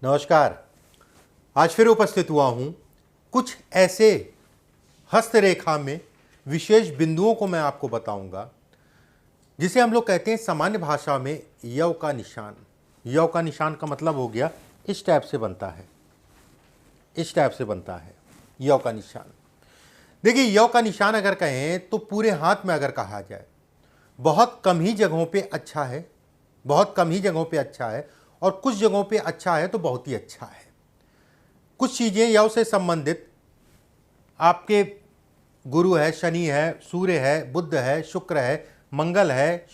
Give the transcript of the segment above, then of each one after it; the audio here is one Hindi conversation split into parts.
नमस्कार। आज फिर उपस्थित हुआ हूं कुछ ऐसे हस्तरेखा में विशेष बिंदुओं को मैं आपको बताऊंगा जिसे हम लोग कहते हैं सामान्य भाषा में यव का निशान। यव का निशान का मतलब हो गया इस टाइप से बनता है, इस टाइप से बनता है यव का निशान। देखिए, यव का निशान अगर कहें तो पूरे हाथ में अगर कहा जाए बहुत कम ही जगहों पे अच्छा है, बहुत कम ही जगहों पे अच्छा है, और कुछ जगहों पे अच्छा है तो बहुत ही अच्छा है। कुछ चीज़ें यव से संबंधित आपके गुरु है, शनि है, सूर्य है, बुध है, शुक्र है, मंगल है,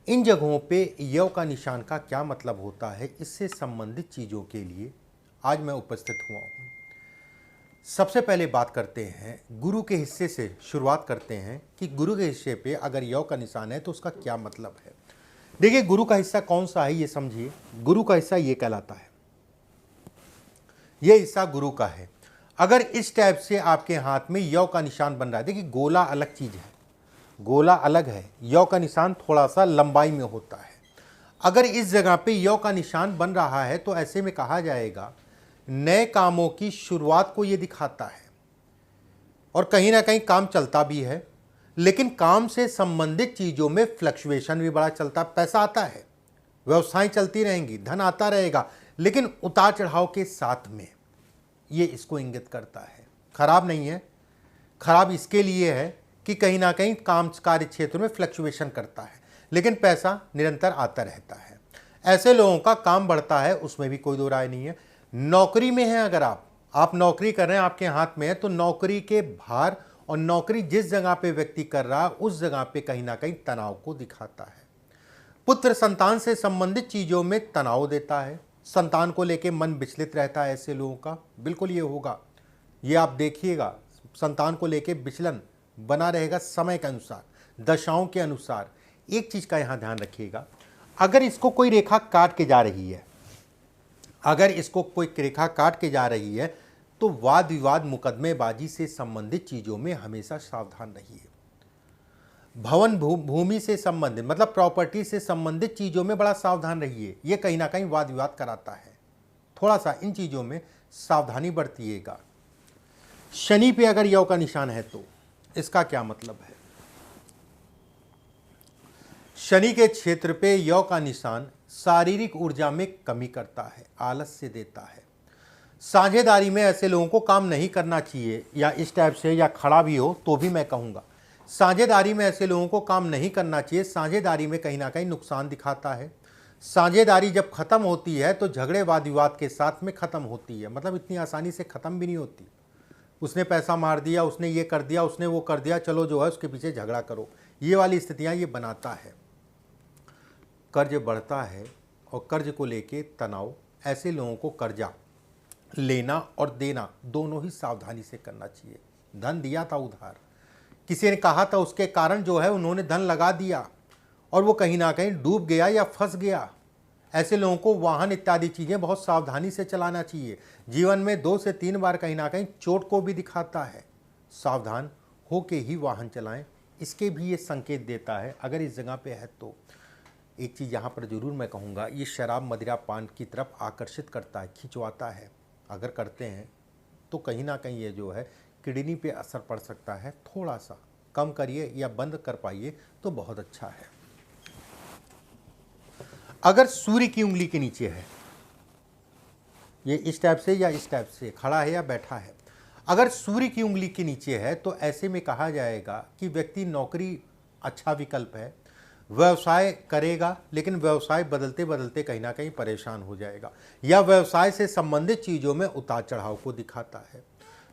इन जगहों पे यव का निशान का क्या मतलब होता है, इससे संबंधित चीज़ों के लिए आज मैं उपस्थित हुआ हूँ। सबसे पहले बात करते हैं गुरु के हिस्से से, शुरुआत करते हैं कि गुरु के हिस्से पे अगर यव का निशान है तो उसका क्या मतलब है। देखिए, गुरु का हिस्सा कौन सा है ये समझिए। गुरु का हिस्सा ये कहलाता है, ये हिस्सा गुरु का है। अगर इस टाइप से आपके हाथ में यव का निशान बन रहा है, देखिए गोला अलग चीज है, गोला अलग है, यव का निशान थोड़ा सा लंबाई में होता है। अगर इस जगह पे यव का निशान बन रहा है तो ऐसे में कहा जाएगा नए कामों की शुरुआत को ये दिखाता है, और कहीं ना कहीं काम चलता भी है, लेकिन काम से संबंधित चीज़ों में फ्लक्चुएशन भी बड़ा चलता है। पैसा आता है, व्यवसाय चलती रहेंगी, धन आता रहेगा, लेकिन उतार चढ़ाव के साथ में ये इसको इंगित करता है। खराब नहीं है, खराब इसके लिए है कि कहीं ना कहीं काम कार्य क्षेत्र में फ्लक्चुएशन करता है, लेकिन पैसा निरंतर आता रहता है। ऐसे लोगों का काम बढ़ता है, उसमें भी कोई दो राय नहीं है। नौकरी में है, अगर आप नौकरी कर रहे हैं, आपके हाथ में है, तो नौकरी के भार और नौकरी जिस जगह पे व्यक्ति कर रहा है उस जगह पे कहीं ना कहीं तनाव को दिखाता है। पुत्र संतान से संबंधित चीज़ों में तनाव देता है, संतान को लेके मन विचलित रहता है। ऐसे लोगों का बिल्कुल ये होगा, ये आप देखिएगा, संतान को लेके विचलन बना रहेगा समय के अनुसार, दशाओं के अनुसार। एक चीज़ का यहाँ ध्यान रखिएगा, अगर इसको कोई रेखा काट के जा रही है, अगर इसको कोई रेखा काट के जा रही है तो वाद विवाद मुकदमेबाजी से संबंधित चीज़ों में हमेशा सावधान रहिए। भवन भूमि से संबंधित मतलब प्रॉपर्टी से संबंधित चीज़ों में बड़ा सावधान रहिए, ये कहीं ना कहीं वाद विवाद कराता है। थोड़ा सा इन चीज़ों में सावधानी बरतिएगा। शनि पे अगर यव का निशान है तो इसका क्या मतलब है। शनि के क्षेत्र पे यव का निशान शारीरिक ऊर्जा में कमी करता है, आलस्य देता है। साझेदारी में ऐसे लोगों को काम नहीं करना चाहिए, या इस टाइप से या खड़ा भी हो तो भी मैं कहूँगा साझेदारी में ऐसे लोगों को काम नहीं करना चाहिए। साझेदारी में कहीं ना कहीं नुकसान दिखाता है। साझेदारी जब ख़त्म होती है तो झगड़े वाद विवाद के साथ में ख़त्म होती है, मतलब इतनी आसानी से ख़त्म भी नहीं होती। उसने पैसा मार दिया, उसने ये कर दिया, उसने वो कर दिया, चलो जो है उसके पीछे झगड़ा करो, ये वाली स्थितियाँ ये बनाता है। कर्ज बढ़ता है और कर्ज को लेके तनाव। ऐसे लोगों को कर्जा लेना और देना दोनों ही सावधानी से करना चाहिए। धन दिया था उधार, किसी ने कहा था, उसके कारण जो है उन्होंने धन लगा दिया और वो कहीं ना कहीं डूब गया या फंस गया। ऐसे लोगों को वाहन इत्यादि चीज़ें बहुत सावधानी से चलाना चाहिए। जीवन में 2 से 3 बार कहीं ना कहीं चोट को भी दिखाता है। सावधान होके ही वाहन चलाएं, इसके भी ये संकेत देता है अगर इस जगह पे है तो। एक चीज़ यहाँ पर ज़रूर मैं कहूँगा, ये शराब मदिरा पान की तरफ आकर्षित करता है, खिंचवाता है। अगर करते हैं तो कहीं ना कहीं ये जो है किडनी पे असर पड़ सकता है। थोड़ा सा कम करिए या बंद कर पाइए तो बहुत अच्छा है। अगर सूर्य की उंगली के नीचे है, ये इस टाइप से या इस टाइप से खड़ा है या बैठा है, अगर सूर्य की उंगली के नीचे है तो ऐसे में कहा जाएगा कि व्यक्ति नौकरी अच्छा विकल्प है, व्यवसाय करेगा, लेकिन व्यवसाय बदलते बदलते कहीं ना कहीं परेशान हो जाएगा, या व्यवसाय से संबंधित चीज़ों में उतार चढ़ाव को दिखाता है।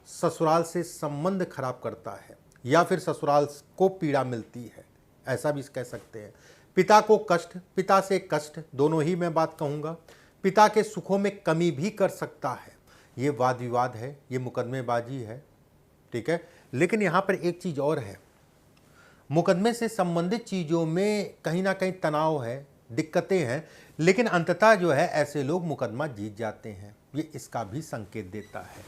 ससुराल से संबंध खराब करता है, या फिर ससुराल को पीड़ा मिलती है, ऐसा भी कह सकते हैं। पिता को कष्ट, पिता से कष्ट, दोनों ही मैं बात कहूँगा। पिता के सुखों में कमी भी कर सकता है। ये वाद विवाद है, ये मुकदमेबाजी है, ठीक है। लेकिन यहाँ पर एक चीज़ और है, मुकदमे से संबंधित चीज़ों में कहीं ना कहीं तनाव है, दिक्कतें हैं, लेकिन अंततः जो है ऐसे लोग मुकदमा जीत जाते हैं। ये इसका भी संकेत देता है,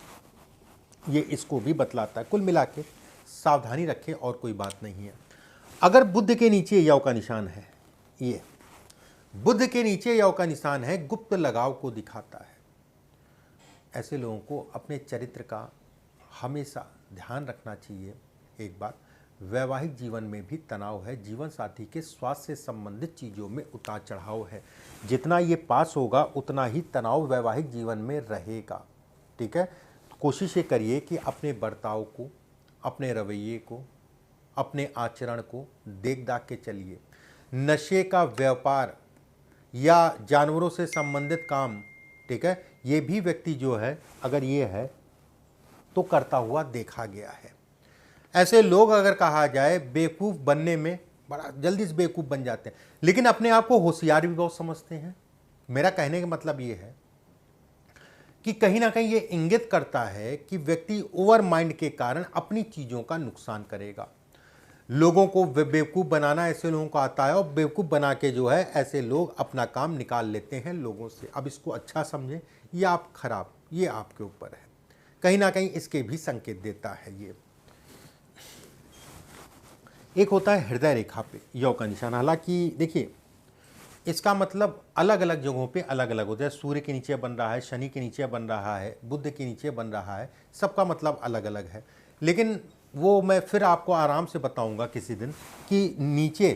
ये इसको भी बतलाता है। कुल मिला के सावधानी रखें और कोई बात नहीं है। अगर बुध के नीचे यव का निशान है, ये बुध के नीचे यौ का निशान है, गुप्त लगाव को दिखाता है। ऐसे लोगों को अपने चरित्र का हमेशा ध्यान रखना चाहिए। एक बात, वैवाहिक जीवन में भी तनाव है, जीवन साथी के स्वास्थ्य से संबंधित चीज़ों में उतार चढ़ाव है। जितना ये पास होगा उतना ही तनाव वैवाहिक जीवन में रहेगा। ठीक है, कोशिश ये करिए कि अपने बर्ताव को, अपने रवैये को, अपने आचरण को देख दाख के चलिए। नशे का व्यापार या जानवरों से संबंधित काम, ठीक है, ये भी व्यक्ति जो है अगर ये है तो करता हुआ देखा गया है। ऐसे लोग अगर कहा जाए बेवकूफ़ बनने में बड़ा जल्दी से बेवकूफ़ बन जाते हैं, लेकिन अपने आप को होशियार भी बहुत समझते हैं। मेरा कहने का मतलब ये है कि कहीं ना कहीं ये इंगित करता है कि व्यक्ति ओवर माइंड के कारण अपनी चीज़ों का नुकसान करेगा। लोगों को बेवकूफ़ बनाना ऐसे लोगों को आता है, और बेवकूफ़ बना के जो है ऐसे लोग अपना काम निकाल लेते हैं लोगों से। अब इसको अच्छा समझें या आप खराब, ये आपके ऊपर है। कहीं ना कहीं इसके भी संकेत देता है ये। एक होता है हृदय रेखा पे यौ का निशान। हालांकि देखिए, इसका मतलब अलग अलग जगहों पे अलग अलग होता है। सूर्य के नीचे बन रहा है, शनि के नीचे बन रहा है, बुध के नीचे बन रहा है, सबका मतलब अलग अलग है। लेकिन वो मैं फिर आपको आराम से बताऊंगा किसी दिन कि नीचे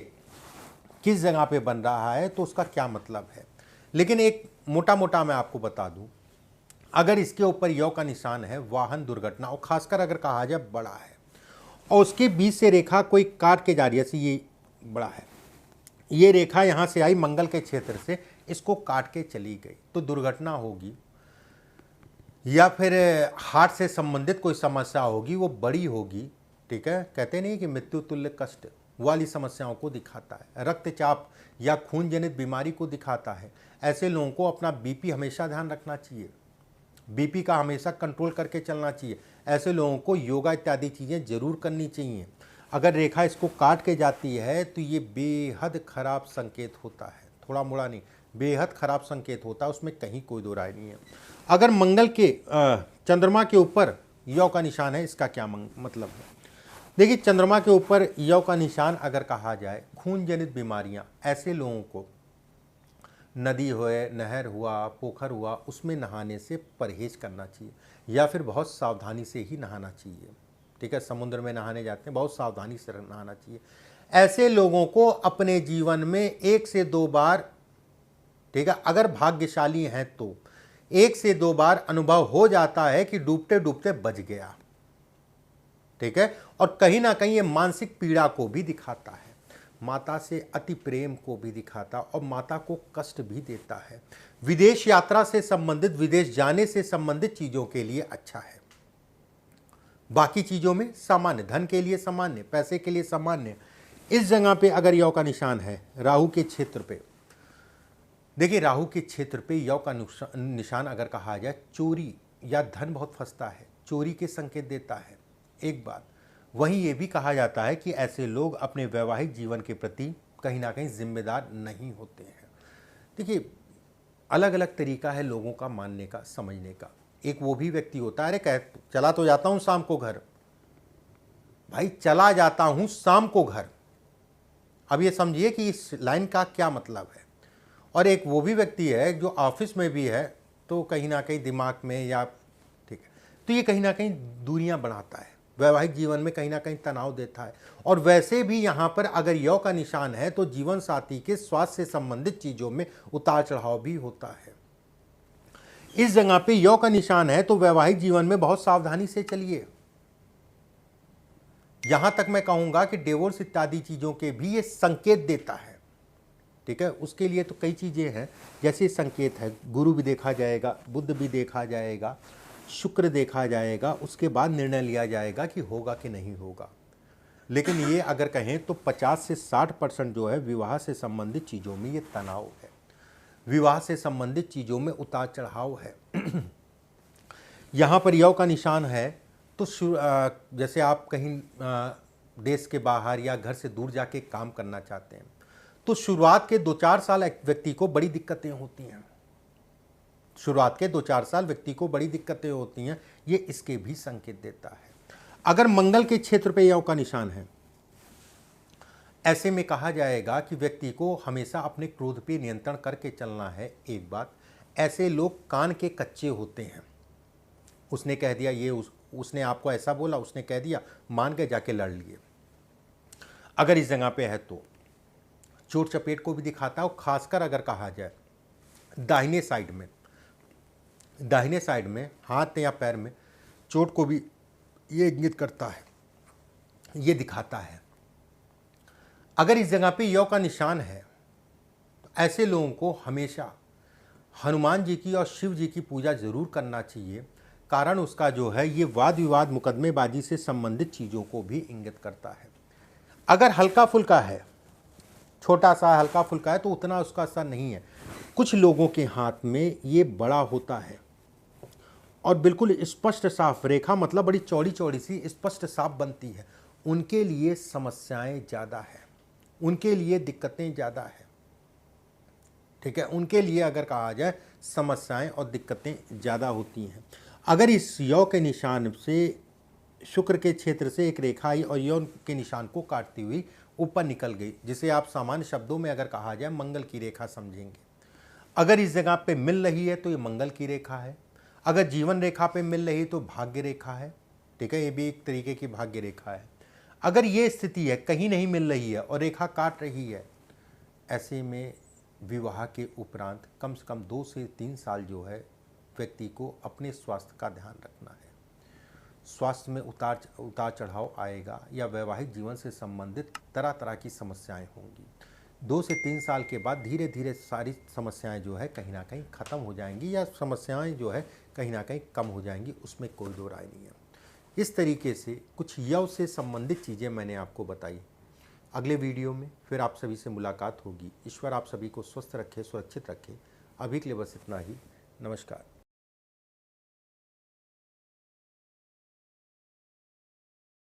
किस जगह पे बन रहा है तो उसका क्या मतलब है। लेकिन एक मोटा मोटा मैं आपको बता दूं, अगर इसके ऊपर यौ का निशान है, वाहन दुर्घटना, और खासकर अगर कहा जाए बड़ा है, और उसके बीच से रेखा कोई काट के जा रही है, जैसे ये बड़ा है, ये रेखा यहाँ से आई मंगल के क्षेत्र से, इसको काट के चली गई, तो दुर्घटना होगी या फिर हार्ट से संबंधित कोई समस्या होगी, वो बड़ी होगी। ठीक है, कहते नहीं कि मृत्यु तुल्य कष्ट वाली समस्याओं को दिखाता है, रक्तचाप या खून जनित बीमारी को दिखाता है। ऐसे लोगों को अपना बीपी हमेशा ध्यान रखना चाहिए, बीपी का हमेशा कंट्रोल करके चलना चाहिए। ऐसे लोगों को योगा इत्यादि चीज़ें जरूर करनी चाहिए। अगर रेखा इसको काट के जाती है तो ये बेहद खराब संकेत होता है, थोड़ा मोड़ा नहीं, बेहद खराब संकेत होता है, उसमें कहीं कोई दो राय नहीं है। अगर मंगल के चंद्रमा के ऊपर यौ का निशान है, इसका क्या मतलब है? देखिए, चंद्रमा के ऊपर यौ का निशान अगर कहा जाए, खून जनित बीमारियां, ऐसे लोगों को नदी हुए, नहर हुआ, पोखर हुआ, उसमें नहाने से परहेज करना चाहिए, या फिर बहुत सावधानी से ही नहाना चाहिए। ठीक है, समुद्र में नहाने जाते हैं, बहुत सावधानी से नहाना चाहिए। ऐसे लोगों को अपने जीवन में 1 से 2 बार, ठीक है, अगर भाग्यशाली हैं तो 1 से 2 बार अनुभव हो जाता है कि डूबते डूबते बच गया। ठीक है, और कहीं ना कहीं ये मानसिक पीड़ा को भी दिखाता है, माता से अति प्रेम को भी दिखाता, और माता को कष्ट भी देता है। विदेश यात्रा से संबंधित, विदेश जाने से संबंधित चीजों के लिए अच्छा है, बाकी चीजों में सामान्य, धन के लिए सामान्य, पैसे के लिए सामान्य। इस जगह पे अगर यौ का निशान है राहु के क्षेत्र पे, देखिए राहु के क्षेत्र पे यौ का निशान अगर कहा जाए, चोरी या धन बहुत फंसता है, चोरी के संकेत देता है। एक बात, वहीं ये भी कहा जाता है कि ऐसे लोग अपने वैवाहिक जीवन के प्रति कहीं ना कहीं जिम्मेदार नहीं होते हैं। देखिए, अलग अलग तरीका है लोगों का मानने का, समझने का। एक वो भी व्यक्ति होता है, अरे कह चला तो जाता हूं शाम को घर, भाई चला जाता हूं शाम को घर, अब ये समझिए कि इस लाइन का क्या मतलब है। और एक वो भी व्यक्ति है जो ऑफिस में भी है, तो कहीं ना कहीं दिमाग में या, ठीक है, तो ये कहीं ना कहीं दूरियां बढ़ाता है, वैवाहिक जीवन में कहीं ना कहीं तनाव देता है। और वैसे भी यहाँ पर अगर यौ का निशान है तो जीवन साथी के स्वास्थ्य से संबंधित चीजों में उतार चढ़ाव भी होता है। इस जगह पे यौ का निशान है तो वैवाहिक जीवन में बहुत सावधानी से चलिए। यहां तक मैं कहूंगा कि डिवोर्स इत्यादि चीजों के भी ये संकेत देता है। ठीक है, उसके लिए तो कई चीजें हैं, जैसे संकेत है, गुरु भी देखा जाएगा, बुध भी देखा जाएगा, शुक्र देखा जाएगा, उसके बाद निर्णय लिया जाएगा कि होगा कि नहीं होगा। लेकिन ये अगर कहें तो 50 से 60% जो है विवाह से संबंधित चीज़ों में ये तनाव है, विवाह से संबंधित चीज़ों में उतार चढ़ाव है। यहाँ पर यौ का निशान है तो जैसे आप कहीं देश के बाहर या घर से दूर जाके काम करना चाहते हैं, तो शुरुआत के 2-4 साल व्यक्ति को बड़ी दिक्कतें होती हैं, शुरुआत के 2-4 साल व्यक्ति को बड़ी दिक्कतें होती हैं, ये इसके भी संकेत देता है। अगर मंगल के क्षेत्र पे यौ का निशान है, ऐसे में कहा जाएगा कि व्यक्ति को हमेशा अपने क्रोध पे नियंत्रण करके चलना है। एक बात, ऐसे लोग कान के कच्चे होते हैं। उसने कह दिया ये उसने आपको ऐसा बोला, उसने कह दिया, मान के जाके लड़ लिए। अगर इस जगह पे है तो चोट चपेट को भी दिखाता है। और खासकर अगर कहा जाए दाहिने साइड में हाथ या पैर में चोट को भी ये इंगित करता है, ये दिखाता है। अगर इस जगह पे यौ का निशान है तो ऐसे लोगों को हमेशा हनुमान जी की और शिव जी की पूजा जरूर करना चाहिए। कारण उसका जो है ये वाद विवाद मुकदमेबाजी से संबंधित चीज़ों को भी इंगित करता है। अगर हल्का फुल्का है, छोटा सा हल्का फुल्का है, तो उतना उसका असर नहीं है। कुछ लोगों के हाथ में ये बड़ा होता है और बिल्कुल स्पष्ट साफ रेखा, मतलब बड़ी चौड़ी चौड़ी सी स्पष्ट साफ बनती है, उनके लिए समस्याएं ज़्यादा है, उनके लिए दिक्कतें ज़्यादा है। ठीक है, उनके लिए अगर कहा जाए समस्याएं और दिक्कतें ज़्यादा होती हैं। अगर इस यौ के निशान से शुक्र के क्षेत्र से एक रेखा आई और यौ के निशान को काटती हुई ऊपर निकल गई, जिसे आप सामान्य शब्दों में अगर कहा जाए मंगल की रेखा समझेंगे। अगर इस जगह पे मिल रही है तो ये मंगल की रेखा है। अगर जीवन रेखा पे मिल रही तो भाग्य रेखा है। ठीक है, ये भी एक तरीके की भाग्य रेखा है। अगर ये स्थिति है, कहीं नहीं मिल रही है और रेखा काट रही है, ऐसे में विवाह के उपरांत कम से कम 2 से 3 साल जो है व्यक्ति को अपने स्वास्थ्य का ध्यान रखना है। स्वास्थ्य में उतार चढ़ाव आएगा या वैवाहिक जीवन से संबंधित तरह तरह की समस्याएं होंगी। 2 से 3 साल के बाद धीरे धीरे सारी समस्याएं जो है कहीं ना कहीं ख़त्म हो जाएंगी या समस्याएं जो है कहीं ना कहीं कम हो जाएंगी, उसमें कोई दो राय नहीं है। इस तरीके से कुछ यव से संबंधित चीज़ें मैंने आपको बताई। अगले वीडियो में फिर आप सभी से मुलाकात होगी। ईश्वर आप सभी को स्वस्थ रखे, सुरक्षित रखे। अभी के लिए बस इतना ही। नमस्कार।